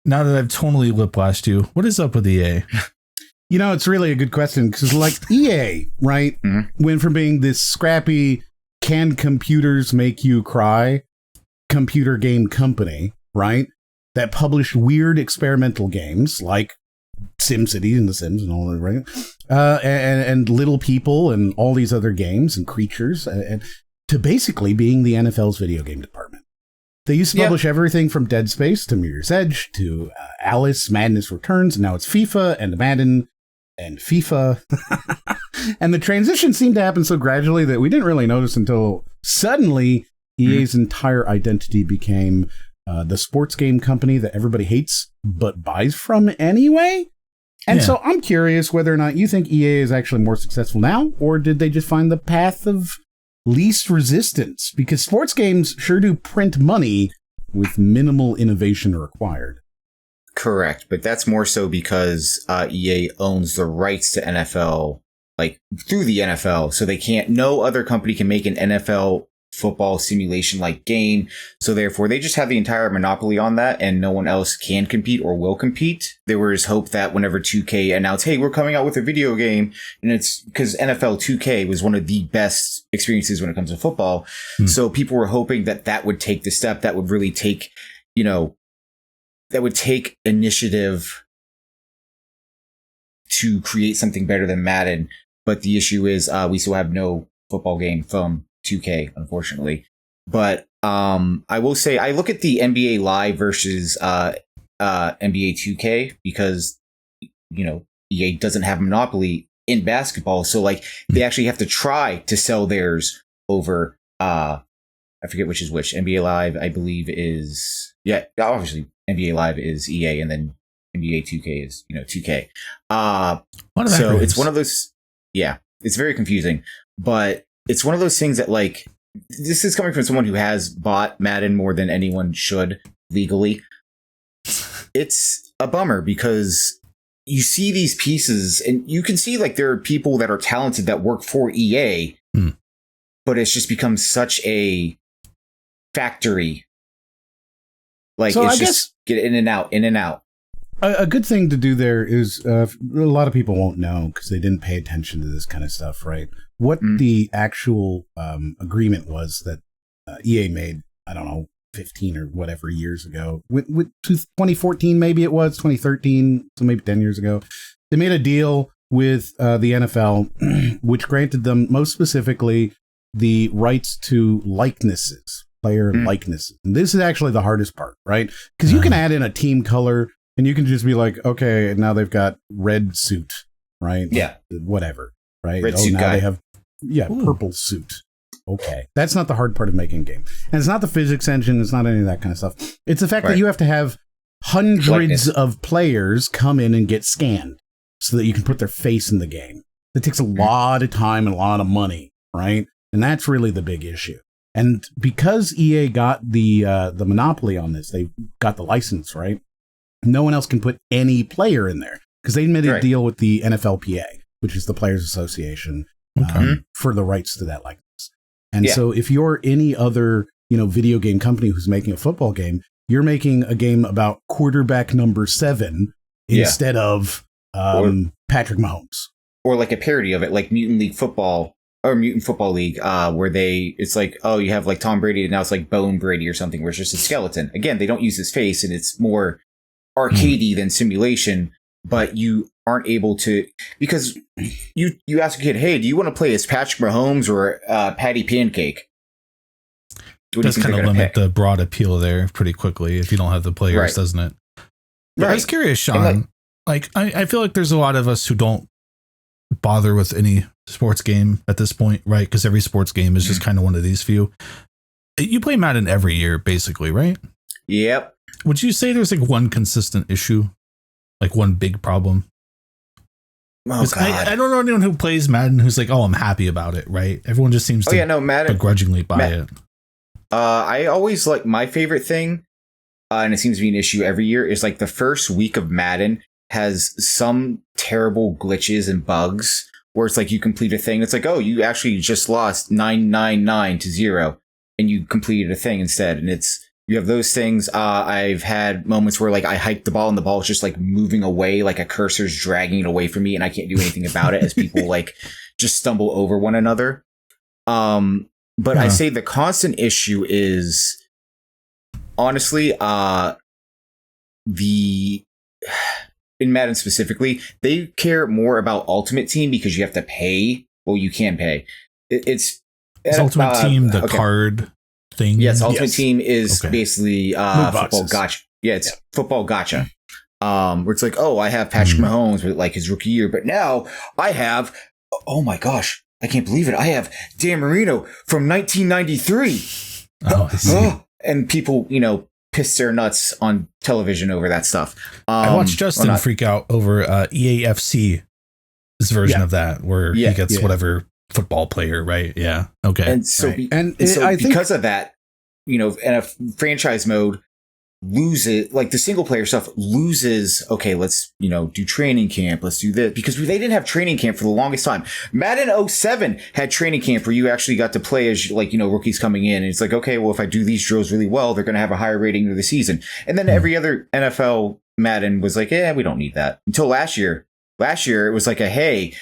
now that I've totally whiplashed you, what is up with EA? You know, it's really a good question because, like, EA, right, went from being this scrappy, can computers make you cry computer game company, right, that published weird experimental games like SimCity and The Sims and all that, right, and Little People and all these other games and creatures, and to basically being the NFL's video game department. They used to publish everything from Dead Space to Mirror's Edge to Alice Madness Returns, and now it's FIFA and Madden and FIFA. And the transition seemed to happen so gradually that we didn't really notice until suddenly EA's entire identity became the sports game company that everybody hates but buys from anyway. And so I'm curious whether or not you think EA is actually more successful now, or did they just find the path of least resistance? Because sports games sure do print money with minimal innovation required. Correct, but that's more so because EA owns the rights to NFL, like through the NFL, so they can't. No other company can make an NFL football simulation like game, so therefore they just have the entire monopoly on that, and no one else can compete or will compete. There was hope that whenever 2K announced, "Hey, we're coming out with a video game," and it's because NFL 2K was one of the best experiences when it comes to football, so people were hoping that that would take the step that would really take, that would take initiative to create something better than Madden. But the issue is we still have no football game from 2K, unfortunately. But I will say I look at the NBA Live versus NBA 2K because, EA doesn't have a monopoly in basketball. So like they actually have to try to sell theirs over, I forget which is which. NBA Live, I believe obviously NBA Live is EA, and then NBA 2K is, 2K. So it's one of those, it's very confusing, but it's one of those things that, like, this is coming from someone who has bought Madden more than anyone should legally. It's a bummer because you see these pieces and you can see, like, there are people that are talented that work for EA, but it's just become such a factory. Like, so it's just get in and out, in and out. A good thing to do there is a lot of people won't know because they didn't pay attention to this kind of stuff, right? What the actual agreement was that EA made, I don't know, 15 or whatever years ago, with 2014, maybe it was 2013, so maybe 10 years ago. They made a deal with the NFL, which granted them most specifically the rights to likenesses. Player likenesses. And this is actually the hardest part, right? Because you can add in a team color and you can just be like, okay, now they've got red suit, right? Yeah. Whatever, right? Red suit now guy. They have, purple suit. Okay. That's not the hard part of making a game. And it's not the physics engine. It's not any of that kind of stuff. It's the fact that you have to have hundreds of players come in and get scanned so that you can put their face in the game. It takes a lot of time and a lot of money, right? And that's really the big issue. And because EA got the monopoly on this, they got the license, right? No one else can put any player in there because they made a deal with the NFLPA, which is the Players Association, for the rights to that likeness. And so if you're any other, video game company who's making a football game, you're making a game about quarterback number 7 instead of Patrick Mahomes. Or like a parody of it, like Mutant League Football. Or Mutant Football League, where it's like, oh, you have like Tom Brady, and now it's like Bone Brady or something, where it's just a skeleton. Again, they don't use his face, and it's more arcadey than simulation, but you aren't able to, because you ask a kid, hey, do you want to play as Patrick Mahomes or Patty Pancake? It does kind of limit the broad appeal there pretty quickly if you don't have the players, doesn't it? But I was curious, Sean, I feel like there's a lot of us who don't bother with any sports game at this point, right? Because every sports game is just kind of one of these few. You play Madden every year, basically, right? Yep. Would you say there's like one consistent issue, like one big problem? Oh, God. I don't know anyone who plays Madden who's like, oh, I'm happy about it, right? Everyone just seems to Madden, begrudgingly buy it. I always like, my favorite thing, and it seems to be an issue every year, is like the first week of Madden has some terrible glitches and bugs where it's like you complete a thing. It's like, oh, you actually just lost 999 to 0 and you completed a thing instead. And it's You have those things. I've had moments where like I hike the ball and the ball is just like moving away, like a cursor's dragging it away from me, and I can't do anything about it as people like just stumble over one another. But I say the constant issue is honestly, in Madden specifically, they care more about Ultimate Team because you have to pay. Well, you can pay. It's Ultimate Team, the card thing. Yes, Ultimate Team is basically football gotcha. Yeah, it's football gotcha. Where it's like, oh, I have Patrick Mahomes with like his rookie year, but now I have, oh my gosh, I can't believe it. I have Dan Marino from 1993. Oh, I see. And people, piss their nuts on television over that stuff. I watched Justin freak out over EAFC's version of that, where he gets whatever football player, right? Yeah. Okay. And so, I think because of that, and a franchise mode loses, like the single player stuff loses. Okay, let's do training camp. Let's do this because they didn't have training camp for the longest time. Madden 07 had training camp where you actually got to play as rookies coming in, and it's like, okay, well, if I do these drills really well, they're going to have a higher rating of the season. And then every other NFL Madden was like, yeah, we don't need that. Until last year. Last year it was like hey,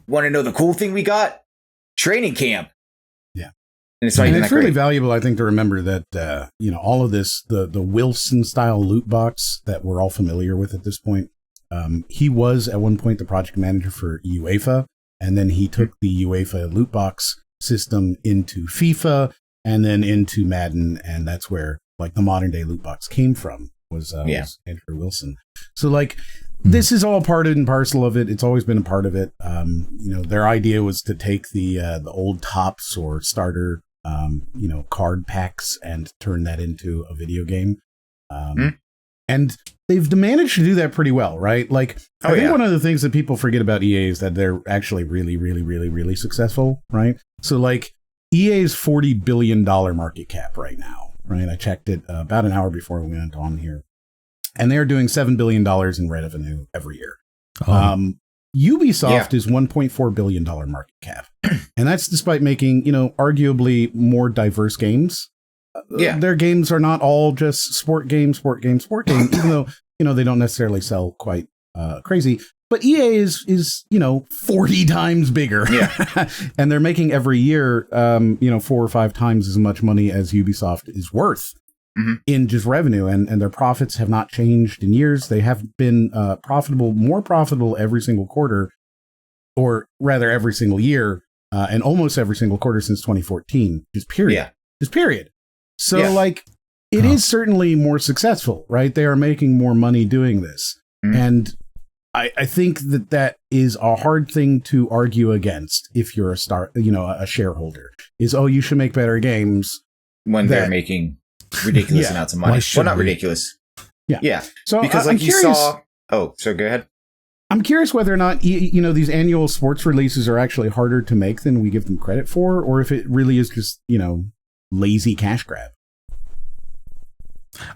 want to know the cool thing we got? Training camp. And it's really valuable, I think, to remember that, all of this, the Wilson style loot box that we're all familiar with at this point. He was at one point the project manager for UEFA, and then he took the UEFA loot box system into FIFA and then into Madden. And that's where like the modern day loot box came from was Andrew Wilson. So like, this is all part and parcel of it. It's always been a part of it. Their idea was to take the old tops or starter card packs and turn that into a video game. And they've managed to do that pretty well, right? Like, I think one of the things that people forget about EA is that they're actually really, really, really, really successful, right? So like EA's $40 billion market cap right now, right? I checked it about an hour before we went on here. And they're doing $7 billion in revenue every year. Ubisoft is $1.4 billion market cap. And that's despite making, arguably more diverse games. Their games are not all just sport game, even though, they don't necessarily sell quite crazy. But EA is 40 times bigger. Yeah. And they're making every year, 4 or 5 times as much money as Ubisoft is worth. In just revenue, and their profits have not changed in years. They have been more profitable every single quarter, or rather every single year, and almost every single quarter since 2014. Just period. So it is certainly more successful, right? They are making more money doing this, and I think that is a hard thing to argue against if you're a shareholder. Is you should make better games when they're making ridiculous amounts of money. Well, not ridiculous. Yeah. So because like you saw. Oh, so go ahead. I'm curious whether or not these annual sports releases are actually harder to make than we give them credit for, or if it really is just lazy cash grab.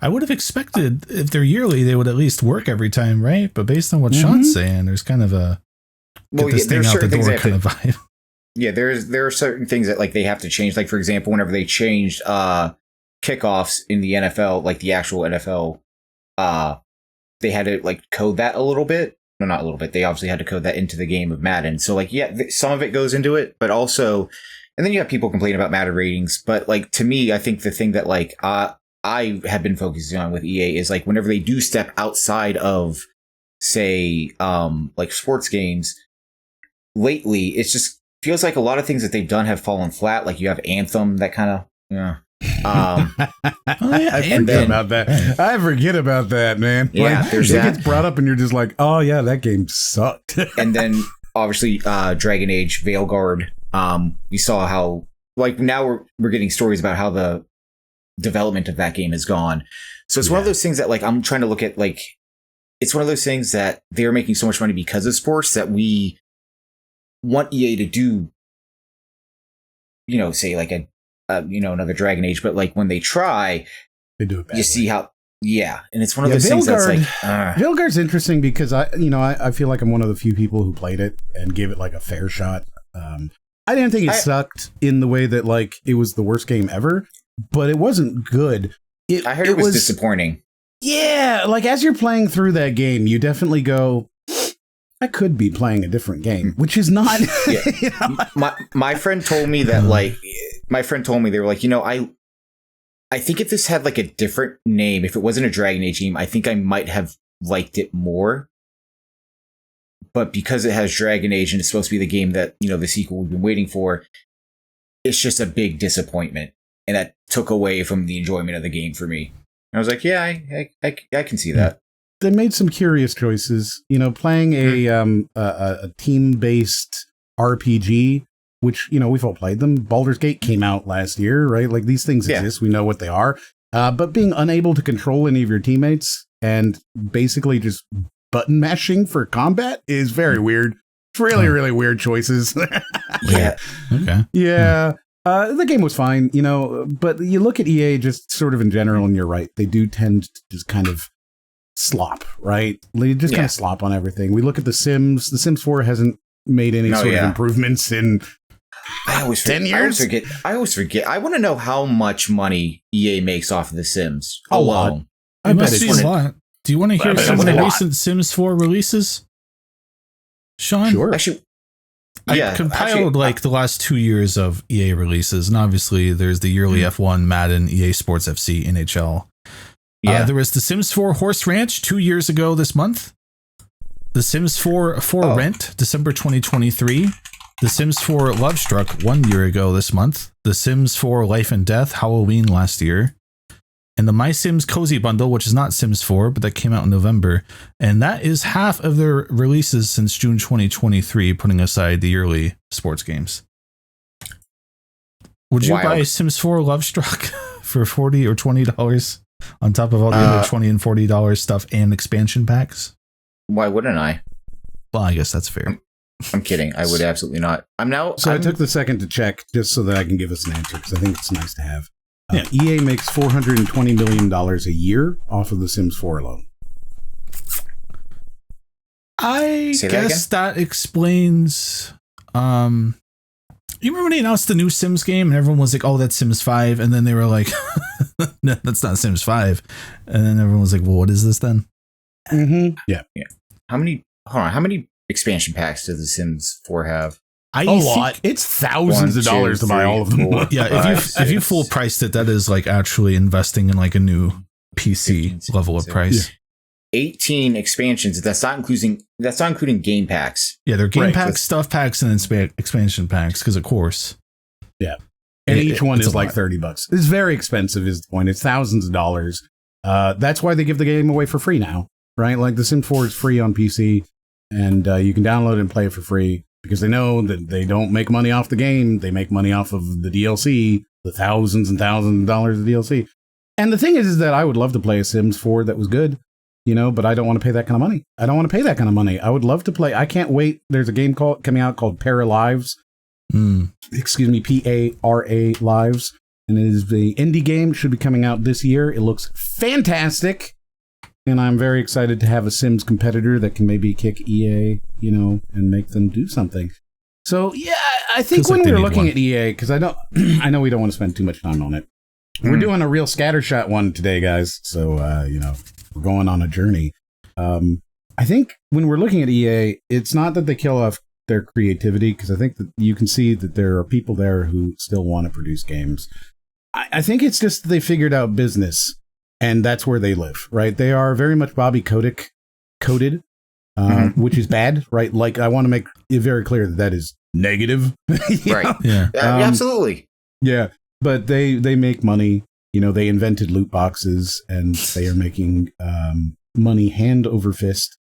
I would have expected if they're yearly, they would at least work every time, right? But based on what Sean's saying, there's kind of a get this thing out the door kind of vibe. Yeah, there are certain things that like they have to change. Like for example, whenever they changed kickoffs in the NFL, like the actual NFL, they had to like code that a little bit. No, not a little bit. They obviously had to code that into the game of Madden. So like, some of it goes into it, but also, and then you have people complaining about Madden ratings. But like, to me, I think the thing that like, I have been focusing on with EA is like, whenever they do step outside of, say, like sports games lately, it just feels like a lot of things that they've done have fallen flat. Like you have Anthem, that kind of, I forget about that. I forget about that, man. Yeah, like, there's it that. Gets brought up, and you're just like, "Oh yeah, that game sucked." And then obviously, Dragon Age Veilguard. We saw how like now we're getting stories about how the development of that game has gone. So it's one of those things that like I'm trying to look at. Like it's one of those things that they're making so much money because of sports that we want EA to do. Say like another Dragon Age, but like when they try, they do it badly. You see how, and it's one of those things that's like, Veilguard's interesting because I feel like I'm one of the few people who played it and gave it like a fair shot. I didn't think it sucked in the way that like it was the worst game ever, but it wasn't good. I heard it was disappointing. Yeah, like as you're playing through that game, you definitely go, I could be playing a different game, which is not. Yeah. You know? My friend told me that, they were like, I think if this had like a different name, if it wasn't a Dragon Age game, I think I might have liked it more. But because it has Dragon Age and it's supposed to be the game that, the sequel we've been waiting for, it's just a big disappointment. And that took away from the enjoyment of the game for me. And I was like, yeah, I can see that. They made some curious choices, playing a team-based RPG, which, we've all played them. Baldur's Gate came out last year, right? Like these things exist. We know what they are. But being unable to control any of your teammates and basically just button mashing for combat is very weird. It's really, really weird choices. Yeah. Okay. Yeah. The game was fine, but you look at EA just sort of in general, and you're right. They do tend to just kind of slop, right? They just kind of slop on everything. We look at The Sims. The Sims 4 hasn't made any sort of improvements in 10 years. I always forget. I want to know how much money EA makes off of The Sims a alone. lot. I bet it's a lot. Do you want to hear some of the recent Sims 4 releases, Sean? Sure. Actually, I compiled the last 2 years of EA releases, and obviously there's the yearly F1, Madden, EA Sports FC, NHL. Yeah. There was The Sims 4 Horse Ranch 2 years ago this month. The Sims 4 Rent, December 2023. The Sims 4 Love Struck 1 year ago this month. The Sims 4 Life and Death, Halloween last year. And the My Sims Cozy Bundle, which is not Sims 4, but that came out in November. And that is half of their releases since June 2023, putting aside the yearly sports games. Would you buy Sims 4 Love Struck for $40 or $20 on top of all the other $20 and $40 stuff and expansion packs? Why wouldn't I? Well, I guess that's fair. I'm kidding. I would absolutely not. I took the second to check just so that I can give us an answer, because I think it's nice to have. EA makes $420 million a year off of The Sims 4 alone. I guess that explains. You remember when they announced the new Sims game and everyone was like, "Oh, that's Sims 5," and then they were like, "No, that's not Sims 5," and then everyone was like, "Well, what is this then?" Mm-hmm. Yeah. How many expansion packs does The Sims 4 have? A lot. It's thousands of dollars to buy all of them. If you full priced it, that is like actually investing in like a new PC level of price. 18 expansions. That's not including game packs. Yeah, they're game packs, stuff packs, and expansion packs. Because of course. Yeah, and each one is like $30. It's very expensive. Is the point? It's thousands of dollars. That's why they give the game away for free now, right? Like The Sims 4 is free on PC, and you can download it and play it for free. Because they know that they don't make money off the game. They make money off of the DLC, the thousands and thousands of dollars of DLC. And the thing is that I would love to play a Sims 4 that was good, but I don't want to pay that kind of money. I don't want to pay that kind of money. I would love to play. I can't wait. There's a game coming out called Para Lives. Excuse me, Para Lives. And it is the indie game. Should be coming out this year. It looks fantastic. And I'm very excited to have a Sims competitor that can maybe kick EA, and make them do something. So, yeah, I think when we're looking at EA, because I know we don't want to spend too much time on it. We're doing a real scattershot one today, guys. So, we're going on a journey. I think when we're looking at EA, it's not that they kill off their creativity, because I think that you can see that there are people there who still want to produce games. I think it's just they figured out business. And that's where they live, right? They are very much Bobby Kotick coded, which is bad, right? Like, I want to make it very clear that is negative. Right. Yeah. Absolutely. Yeah. But they make money. They invented loot boxes, and they are making money hand over fist.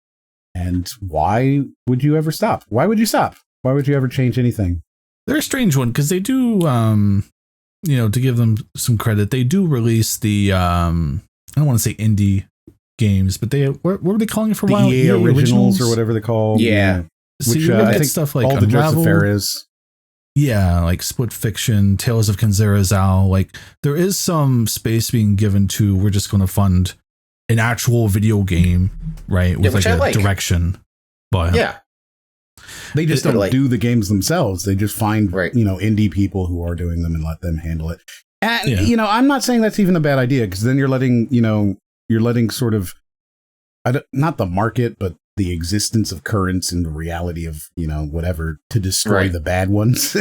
And why would you ever stop? Why would you stop? Why would you ever change anything? They're a strange one because they do, to give them some credit, they do release the, I don't want to say indie games, but what were they calling it for a while? EA originals or whatever they call. Yeah. Which I think stuff like all the Joseph Fares. Yeah, like Split Fiction, Tales of Kanzera. Like, there is some space being given to, we're just going to fund an actual video game, right? With like a direction. But yeah. They just don't do the games themselves. They just find, indie people who are doing them and let them handle it. And, I'm not saying that's even a bad idea, because then you're letting sort of, not the market, but the existence of currents and the reality of, whatever, to destroy the bad ones,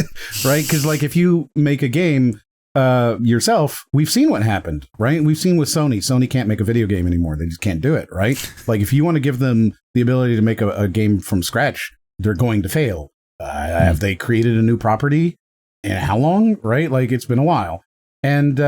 right? Because, like, if you make a game yourself, we've seen what happened, right? We've seen with Sony. Sony can't make a video game anymore. They just can't do it, right? Like, if you want to give them the ability to make a game from scratch, they're going to fail. Have they created a new property? And how long, right? Like, it's been a while. And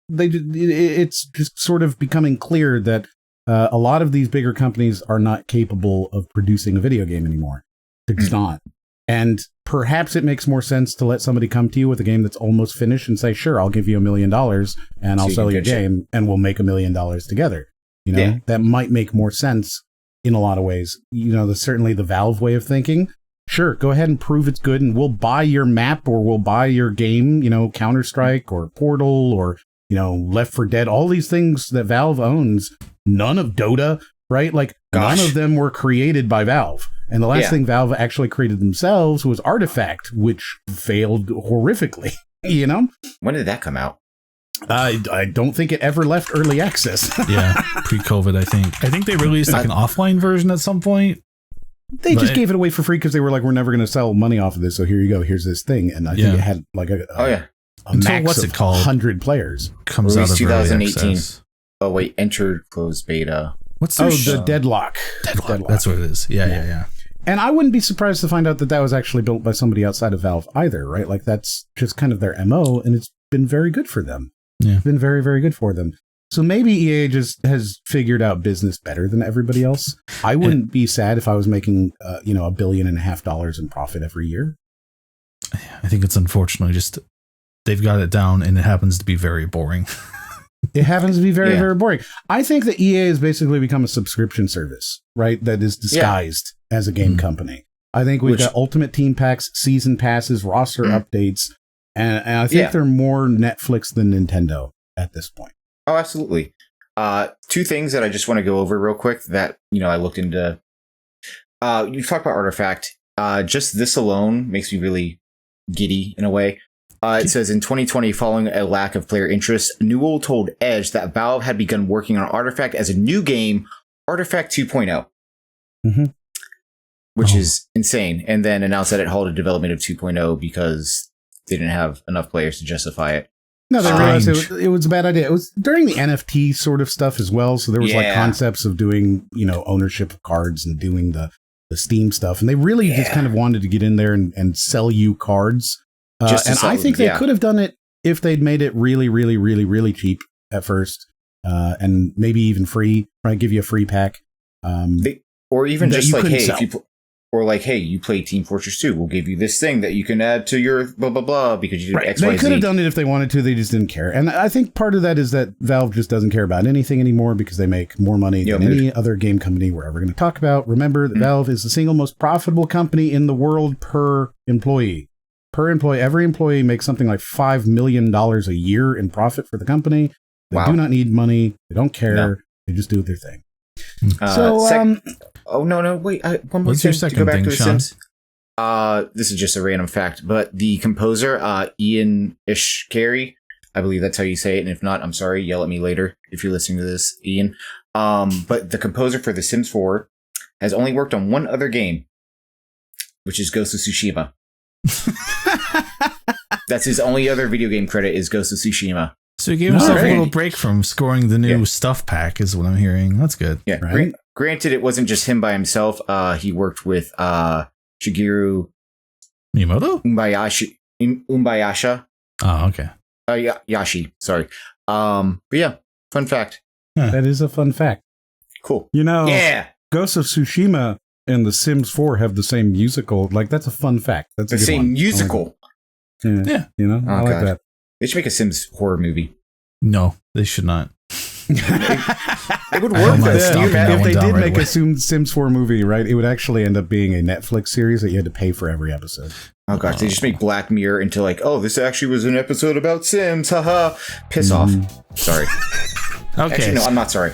it's just sort of becoming clear that a lot of these bigger companies are not capable of producing a video game anymore. They're just not. And perhaps it makes more sense to let somebody come to you with a game that's almost finished and say, sure, I'll give you $1 million and I'll sell you a game and we'll make $1 million together. That might make more sense in a lot of ways. Certainly the Valve way of thinking. Sure, go ahead and prove it's good and we'll buy your map or we'll buy your game, Counter-Strike or Portal or, Left 4 Dead, all these things that Valve owns. None of Dota, right? Like, none of them were created by Valve. And the last thing Valve actually created themselves was Artifact, which failed horrifically, When did that come out? I don't think it ever left early access. Pre-COVID, I think. I think they released like an offline version at some point. They just gave it away for free because they were like, we're never going to sell money off of this, so here you go, here's this thing. And I think it had like a max what's it called? 100 players. Comes out of 2018. Oh, wait, entered closed beta. What's the Deadlock. Deadlock. That's what it is. Yeah. And I wouldn't be surprised to find out that was actually built by somebody outside of Valve either, right? Like, that's just kind of their MO, and it's been very good for them. Yeah. It's been very, very good for them. So maybe EA just has figured out business better than everybody else. I wouldn't be sad if I was making, $1.5 billion in profit every year. I think it's unfortunately just they've got it down, and it happens to be very boring. It happens to be very, very boring. I think that EA has basically become a subscription service, right? That is disguised as a game company. I think we've got Ultimate Team Packs, Season Passes, roster updates, and I think they're more Netflix than Nintendo at this point. Oh, absolutely. Two things that I just want to go over real quick that, I looked into. You talked about Artifact. Just this alone makes me really giddy in a way. It says in 2020, following a lack of player interest, Newell told Edge that Valve had begun working on Artifact as a new game, Artifact 2.0, which is insane. And then announced that it halted development of 2.0 because they didn't have enough players to justify it. No, they realized it was a bad idea. It was during the NFT sort of stuff as well. So there was like concepts of doing, ownership of cards and doing the Steam stuff. And they really just kind of wanted to get in there and sell you cards. And I think they could have done it if they'd made it really, really, really, really cheap at first, and maybe even free. Right, give you a free pack, or even just like, hey, hey, you play Team Fortress 2, we'll give you this thing that you can add to your blah blah blah because you did X, Y, Z. They could have done it if they wanted to. They just didn't care. And I think part of that is that Valve just doesn't care about anything anymore because they make more money than any other game company we're ever going to talk about. Remember that Valve is the single most profitable company in the world per employee. Every employee makes something like $5 million a year in profit for the company. They do not need money. They don't care. No. They just do their thing. Wait. One more thing to go back to the Sims. This is just a random fact, but the composer, Ian Ishkari, I believe that's how you say it. And if not, I'm sorry. Yell at me later if you're listening to this, Ian. But the composer for The Sims 4 has only worked on one other game, which is Ghost of Tsushima. That's his only other video game credit is Ghost of Tsushima. So he gave himself a little break from scoring the new stuff pack is what I'm hearing. That's good. Yeah. Right? Granted, it wasn't just him by himself. He worked with Shigeru Miyamoto? Umbayasha. Oh, okay. Yashi, sorry. But yeah, fun fact. That is a fun fact. Cool. Ghost of Tsushima and The Sims 4 have the same musical. Like, that's a fun fact. That's the same musical. Yeah. I like that. They should make a Sims horror movie. No, they should not. It would work. If they did make a Sims 4 movie, right, it would actually end up being a Netflix series that you had to pay for every episode. Oh gosh, they just make Black Mirror into like, oh, this actually was an episode about Sims. Haha. Piss off. Sorry. Okay. Actually, no, I'm not sorry.